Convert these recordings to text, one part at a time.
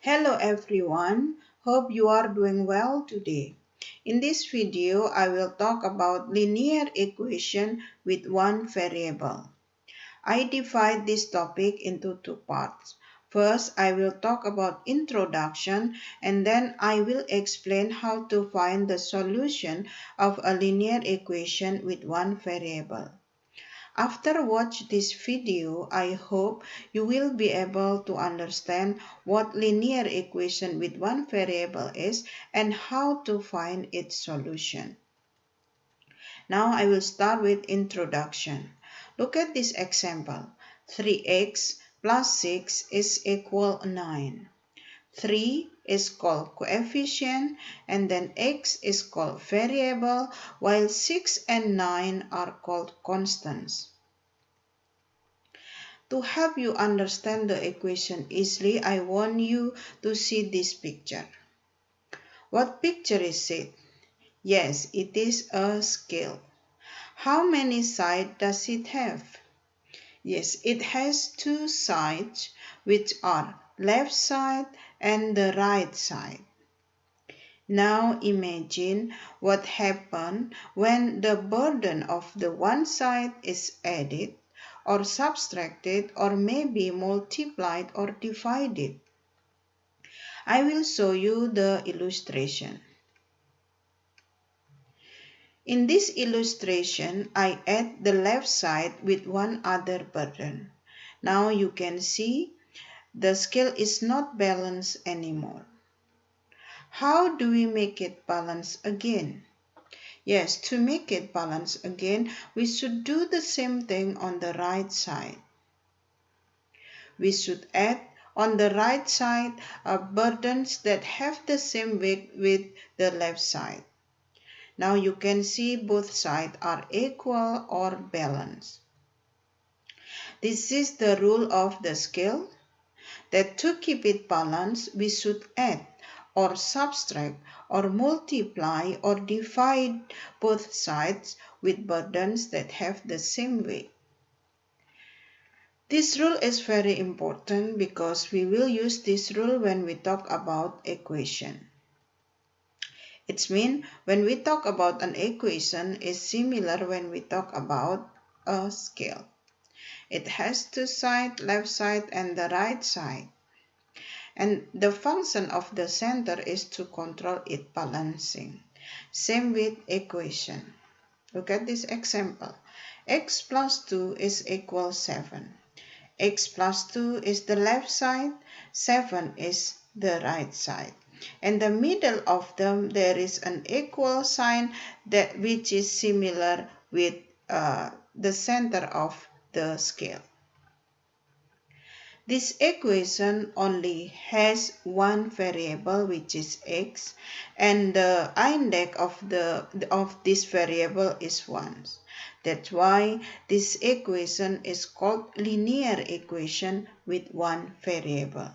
Hello everyone, hope you are doing well today. In this video, I will talk about linear equation with one variable. I divide this topic into two parts. First, I will talk about introduction and then I will explain how to find the solution of a linear equation with one variable. After watch this video, I hope you will be able to understand what linear equation with one variable is and how to find its solution. Now I will start with introduction. Look at this example. 3x plus 6 is equal 9. 3 is called coefficient and then x is called variable while 6 and 9 are called constants. To help you understand the equation easily, I want you to see this picture. What picture is it? Yes, it is a scale. How many sides does it have? Yes, it has two sides which are left side and the right side. Now imagine what happens when the burden of the one side is added or subtracted or maybe multiplied or divided. I will show you the illustration. In this illustration, I add the left side with one other burden. Now you can see the scale is not balanced anymore. How do we make it balanced again? Yes, to make it balanced again, we should do the same thing on the right side. We should add on the right side burdens that have the same weight with the left side. Now you can see both sides are equal or balanced. This is the rule of the scale, that to keep it balanced, we should add or subtract or multiply or divide both sides with burdens that have the same weight. This rule is very important because we will use this rule when we talk about equation. It means when we talk about an equation is similar when we talk about a scale. It has two sides, left side and the right side. And the function of the center is to control it balancing. Same with equation. Look at this example. X plus 2 is equal 7. X plus 2 is the left side, 7 is the right side. In the middle of them, there is an equal sign which is similar with the center of the scale. This equation only has one variable which is x and the index of this variable is 1. That's why this equation is called linear equation with one variable.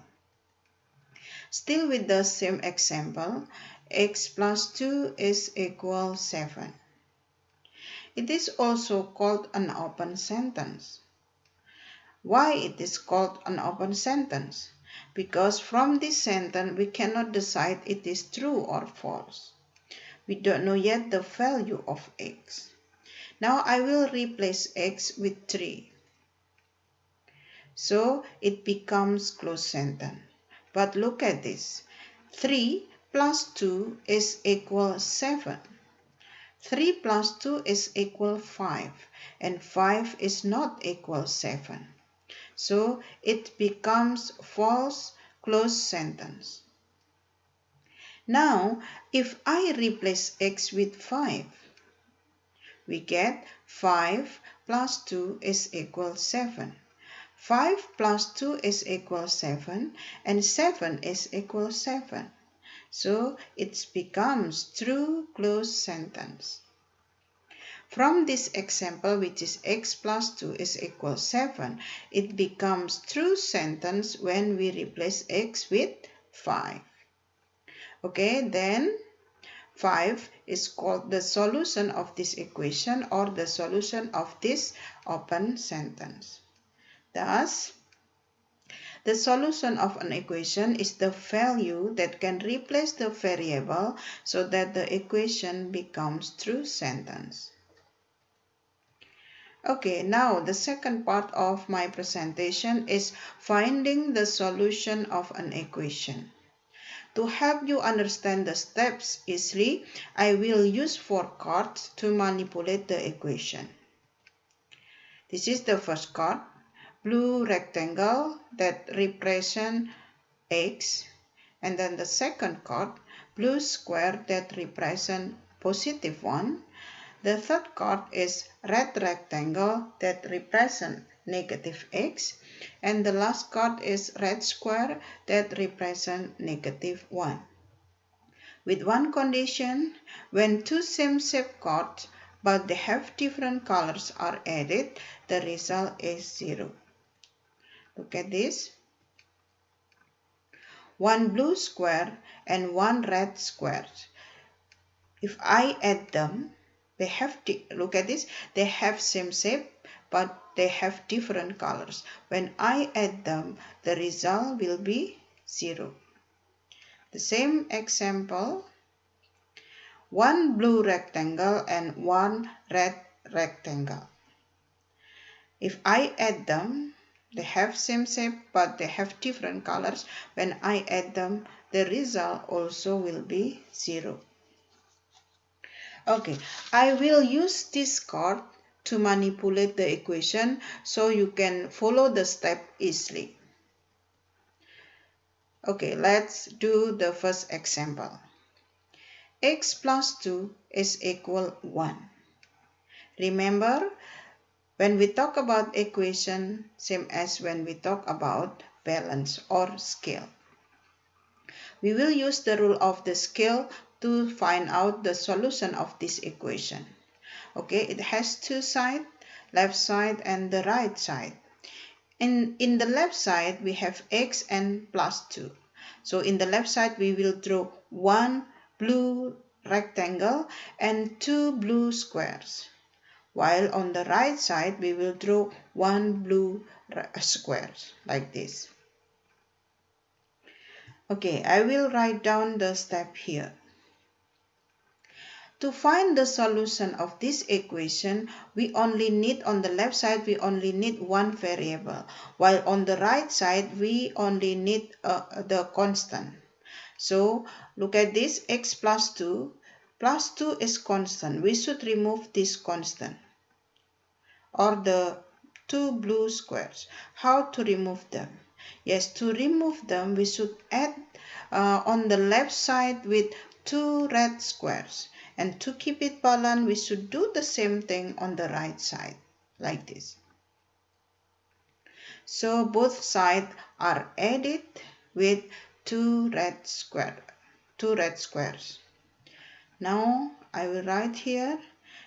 Still with the same example, x plus 2 is equal 7. It is also called an open sentence. Why it is called an open sentence? Because from this sentence we cannot decide it is true or false. We don't know yet the value of x. Now I will replace x with 3. So it becomes closed sentence. But look at this. 3 plus 2 is equal 7. 3 plus 2 is equal 5. And 5 is not equal 7. So it becomes false closed sentence. Now, if I replace x with 5, we get 5 plus 2 is equal 7. 5 plus 2 is equal 7 and 7 is equal 7. So it becomes true closed sentence. From this example, which is x plus 2 is equal 7, it becomes true sentence when we replace x with 5. Okay, then 5 is called the solution of this equation or the solution of this open sentence. Thus, The solution of an equation is the value that can replace the variable so that the equation becomes true sentence. Okay, now the second part of my presentation is finding the solution of an equation. To help you understand the steps easily, I will use 4 cards to manipulate the equation. This is the first card, blue rectangle that represents x, and then the second card, blue square that represents positive 1. The third card is red rectangle that represents negative x, and the last card is red square that represents negative 1. With one condition, when two same shape cards but they have different colors are added, the result is 0. Look at this. One blue square and one red square. If I add them, they have, look at this, they have same shape but they have different colors. When I add them, the result will be 0. The same example, one blue rectangle and one red rectangle. If I add them, they have same shape but they have different colors. When I add them, the result also will be 0. Okay, I will use this card to manipulate the equation so you can follow the step easily. Okay, let's do the first example. X plus 2 is equal 1. Remember, when we talk about equation, same as when we talk about balance or scale. We will use the rule of the scale to find out the solution of this equation. Okay, it has two sides, left side and the right side. In the left side, we have x and plus 2. So in the left side, we will draw one blue rectangle and two blue squares. While on the right side, we will draw one blue square like this. Okay, I will write down the step here. To find the solution of this equation, we only need, on the left side, we only need one variable, while on the right side, we only need the constant. So look at this, x plus 2. Plus 2 is constant. We should remove this constant, or the two blue squares. How to remove them? Yes, to remove them, we should add on the left side with two red squares. And to keep it balanced, we should do the same thing on the right side, like this. So both sides are added with two red squares. Now I will write here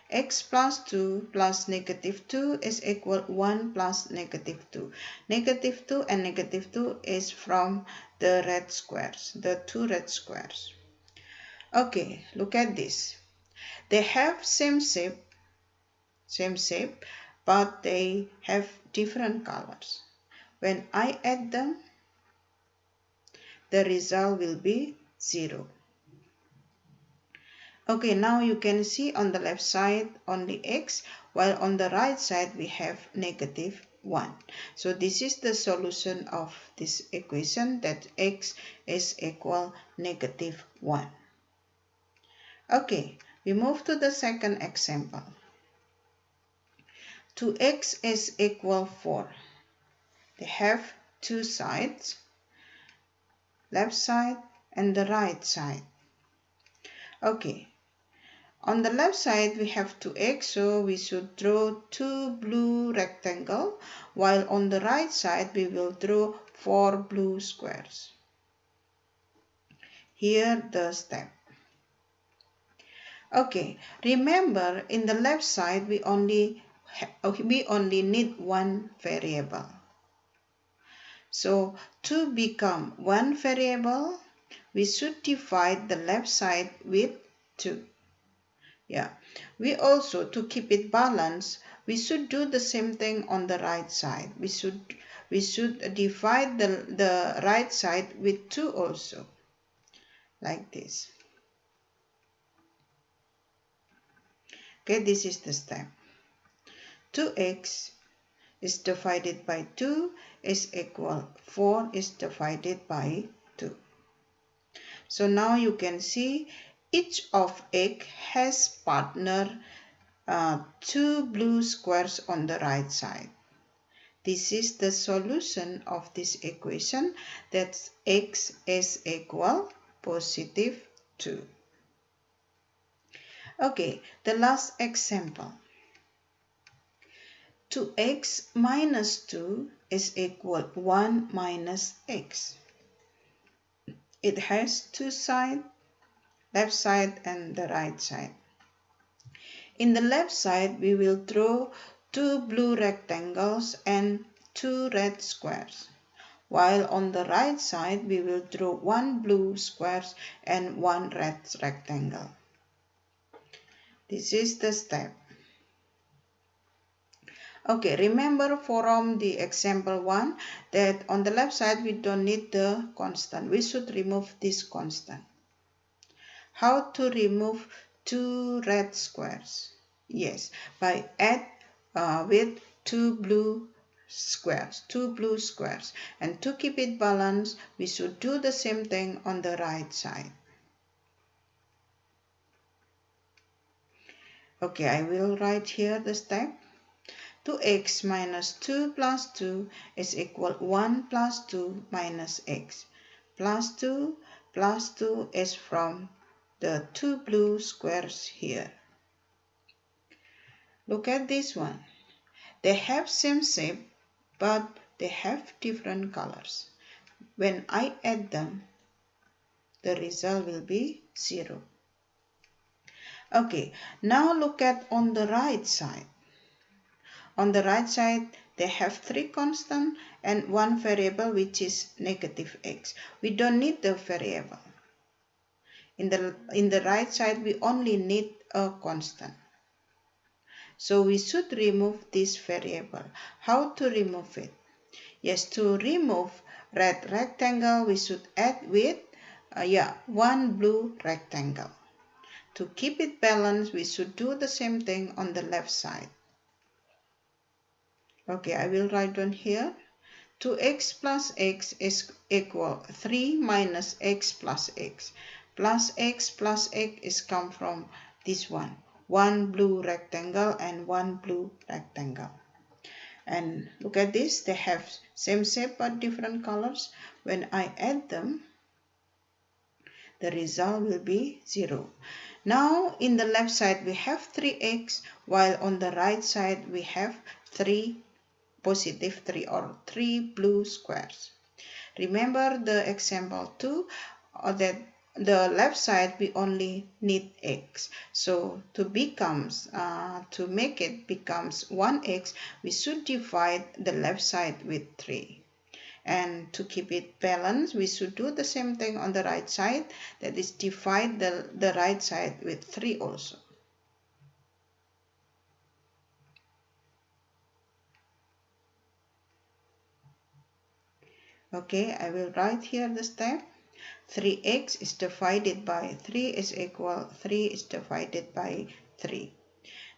x plus 2 plus negative 2 is equal 1 plus negative 2. Negative 2 and negative 2 is from the red squares, the two red squares. Okay, look at this. They have same shape, but they have different colors. When I add them, the result will be 0. Okay, now you can see on the left side only x, while on the right side we have negative 1. So this is the solution of this equation, that x is equal negative 1. Okay, we move to the second example. 2x is equal 4. They have two sides, left side and the right side. Okay. On the left side, we have 2x, so we should draw two blue rectangles, while on the right side, we will draw 4 blue squares. Here the step. Okay, remember in the left side, we only need one variable. So to become one variable, we should divide the left side with 2. Yeah, we also, to keep it balanced, we should do the same thing on the right side. We should we should divide the right side with 2 also, like this. Okay, this is the step. 2x is divided by 2 is equal 4 is divided by 2. So now you can see each of x has partner 2 blue squares on the right side. This is the solution of this equation, that x is equal positive 2. Okay, the last example. 2x minus 2 is equal 1 minus x. It has two sides, left side and the right side. In the left side, we will draw 2 blue rectangles and 2 red squares, while on the right side, we will draw 1 blue square and 1 red rectangle. This is the step. Okay, remember from the example 1 that on the left side, we don't need the constant. We should remove this constant. How to remove 2 red squares? Yes, by add with 2 blue squares. And to keep it balanced, we should do the same thing on the right side. Okay, I will write here the step. 2x minus 2 plus 2 is equal 1 plus 2 minus x. Plus 2 is from the 2 blue squares here. Look at this one. They have same shape, but they have different colors. When I add them, the result will be 0. Okay, now look at on the right side. On the right side, they have 3 constants and 1 variable, which is negative x. We don't need the variable. In the right side, we only need a constant. So we should remove this variable. How to remove it? Yes, to remove red rectangle, we should add with 1 blue rectangle. To keep it balanced, we should do the same thing on the left side. Okay, I will write down here. 2x plus x is equal 3 minus x plus x. Plus x is come from this one. 1 blue rectangle and 1 blue rectangle. And look at this, they have same shape but different colors. When I add them, the result will be 0. Now in the left side we have 3x, while on the right side we have positive 3 or 3 blue squares. Remember the example 2, that the left side we only need x. So to make it becomes 1x, we should divide the left side with 3. And to keep it balanced, we should do the same thing on the right side, that is divide the right side with 3 also. Okay, I will write here the step. 3x is divided by 3 is equal 3 is divided by 3.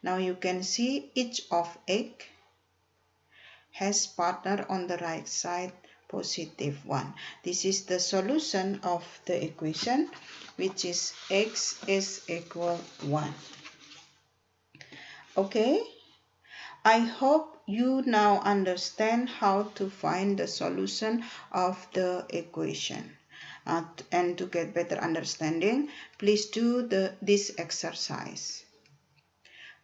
Now you can see each of x has partner on the right side positive 1. This is the solution of the equation, which is x is equal 1. Okay, I hope you now understand how to find the solution of the equation. And to get better understanding, please do this exercise.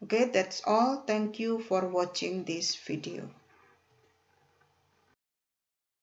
Okay, that's all. Thank you for watching this video.